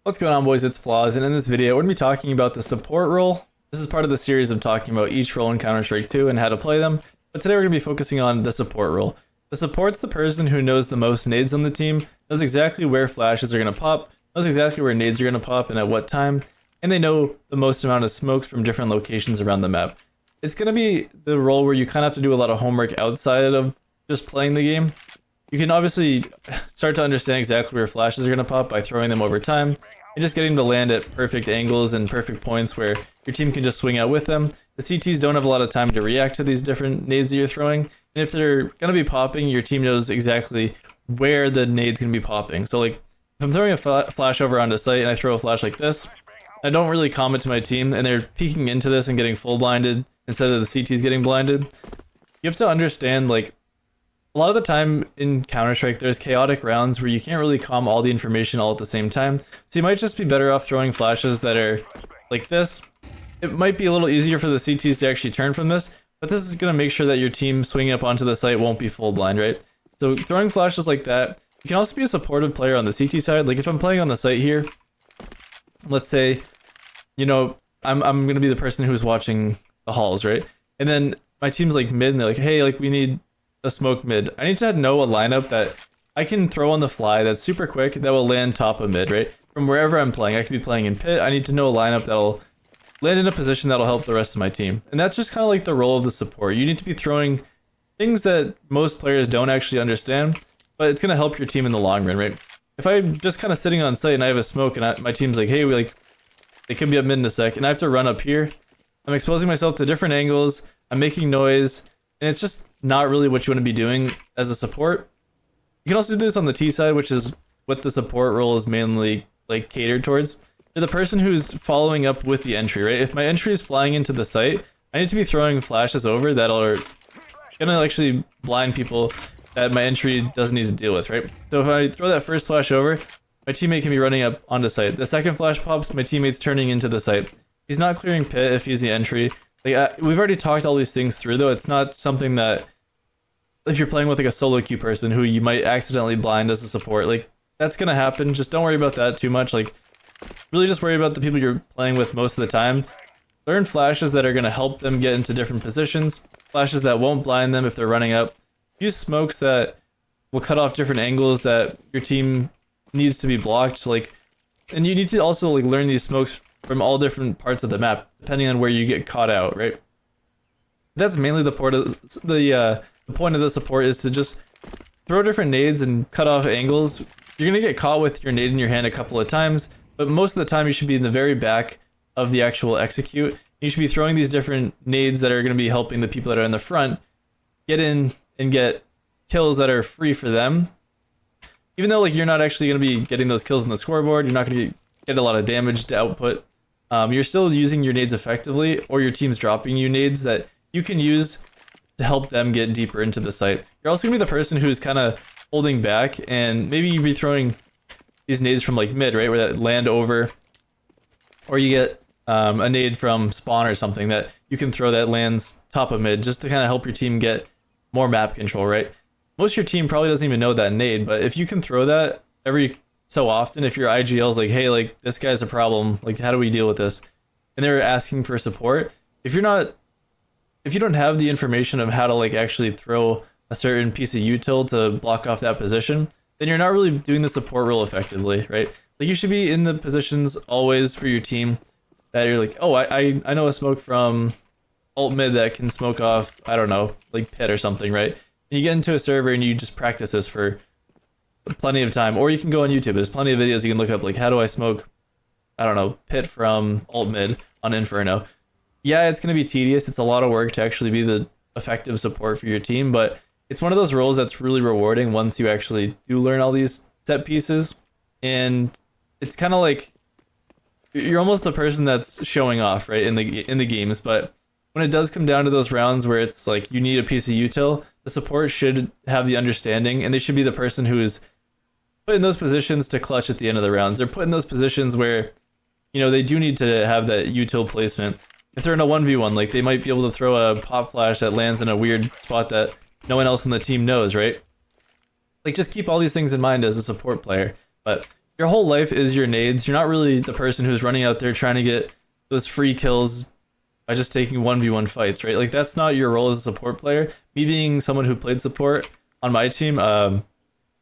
What's going on, boys? It's Flaws, and in this video we're going to be talking about the support role. This is part of the series of talking about each role in Counter-Strike 2 and how to play them, but today we're going to be focusing on the support role. The support's the person who knows the most nades on the team, knows exactly where flashes are going to pop, knows exactly where nades are going to pop and at what time, and they know the most amount of smokes from different locations around the map. It's going to be the role where you kind of have to do a lot of homework outside of just playing the game. You can obviously start to understand exactly where flashes are going to pop by throwing them over time and just getting to land at perfect angles and perfect points where your team can just swing out with them. The CTs don't have a lot of time to react to these different nades that you're throwing, and if they're going to be popping, your team knows exactly where the nade's going to be popping. So like, if I'm throwing a flash over onto site and I throw a flash like this, I don't really comment to my team and they're peeking into this and getting full blinded instead of the CTs getting blinded. You have to understand, like, a lot of the time in Counter-Strike, there's chaotic rounds where you can't really comm all the information all at the same time. So you might just be better off throwing flashes that are like this. It might be a little easier for the CTs to actually turn from this, but this is going to make sure that your team swinging up onto the site won't be full blind, right? So throwing flashes like that. You can also be a supportive player on the CT side. Like if I'm playing on the site here, let's say, you know, I'm going to be the person who's watching the halls, right? And then my team's like mid and they're like, hey, like we need a smoke mid. I need to know a lineup that I can throw on the fly that's super quick that will land top of mid, right? From wherever I'm playing. I could be playing in pit. I need to know a lineup that'll land in a position that'll help the rest of my team. And that's just kind of like the role of the support. You need to be throwing things that most players don't actually understand, but it's going to help your team in the long run, right? If I'm just kind of sitting on site and I have a smoke and my team's like, hey, they can be up mid in a sec, and I have to run up here, I'm exposing myself to different angles, I'm making noise, and it's just not really what you want to be doing as a support. You can also do this on the T side, which is what the support role is mainly like catered towards. You're the person who's following up with the entry, right? If my entry is flying into the site, I need to be throwing flashes over that are gonna actually blind people that my entry doesn't need to deal with, right? So if I throw that first flash over, my teammate can be running up onto site. The second flash pops, my teammate's turning into the site. He's not clearing pit if he's the entry. Like, we've already talked all these things through, though. It's not something that, if you're playing with like a solo queue person who you might accidentally blind as a support, like that's gonna happen. Just don't worry about that too much. Like, really just worry about the people you're playing with most of the time. Learn flashes that are gonna help them get into different positions. Flashes that won't blind them if they're running up. Use smokes that will cut off different angles that your team needs to be blocked. Like, and you need to also like learn these smokes from all different parts of the map, depending on where you get caught out, right? That's mainly the point of the point of the support, is to just throw different nades and cut off angles. You're gonna get caught with your nade in your hand a couple of times, but most of the time you should be in the very back of the actual execute. You should be throwing these different nades that are gonna be helping the people that are in the front get in and get kills that are free for them. Even though like you're not actually gonna be getting those kills on the scoreboard, you're not gonna get a lot of damage to output. You're still using your nades effectively, or your team's dropping you nades that you can use to help them get deeper into the site. You're also gonna be the person who's kind of holding back, and maybe you'd be throwing these nades from like mid, right, where that land over, or you get a nade from spawn or something that you can throw that lands top of mid, just to kind of help your team get more map control, right? Most of your team probably doesn't even know that nade, but if you can throw that every so often, if your IGL's like, hey, like this guy's a problem, like how do we deal with this? And they're asking for support. If you don't have the information of how to like actually throw a certain piece of util to block off that position, then you're not really doing the support role effectively, right? Like you should be in the positions always for your team that you're like, oh, I know a smoke from alt mid that can smoke off, I don't know, like pit or something, right? And you get into a server and you just practice this for plenty of time, or you can go on YouTube. There's plenty of videos you can look up, like how do I smoke, I don't know, pit from alt mid on Inferno. Yeah, it's going to be tedious. It's a lot of work to actually be the effective support for your team, but it's one of those roles that's really rewarding once you actually do learn all these set pieces. And it's kind of like you're almost the person that's showing off, right, in the games. But when it does come down to those rounds where it's like you need a piece of util, the support should have the understanding, and they should be the person who is put in those positions to clutch at the end of the rounds. They're put in those positions where, you know, they do need to have that util placement. If they're in a 1v1, like they might be able to throw a pop flash that lands in a weird spot that no one else on the team knows, right? Like just keep all these things in mind as a support player. But your whole life is your nades. You're not really the person who's running out there trying to get those free kills by just taking 1v1 fights, right? Like that's not your role as a support player. Me being someone who played support on my team, I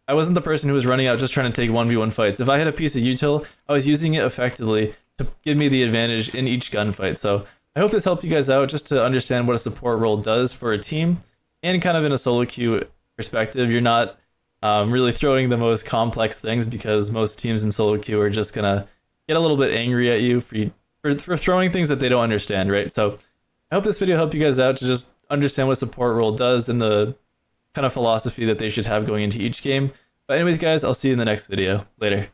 wasn't the person who was running out just trying to take 1v1 fights. If I had a piece of util, I was using it effectively to give me the advantage in each gunfight. So I hope this helped you guys out just to understand what a support role does for a team, and kind of in a solo queue perspective, you're not really throwing the most complex things, because most teams in solo queue are just gonna get a little bit angry at you for throwing things that they don't understand, right? So I hope this video helped you guys out to just understand what a support role does and the kind of philosophy that they should have going into each game. But anyways, guys, I'll see you in the next video. Later.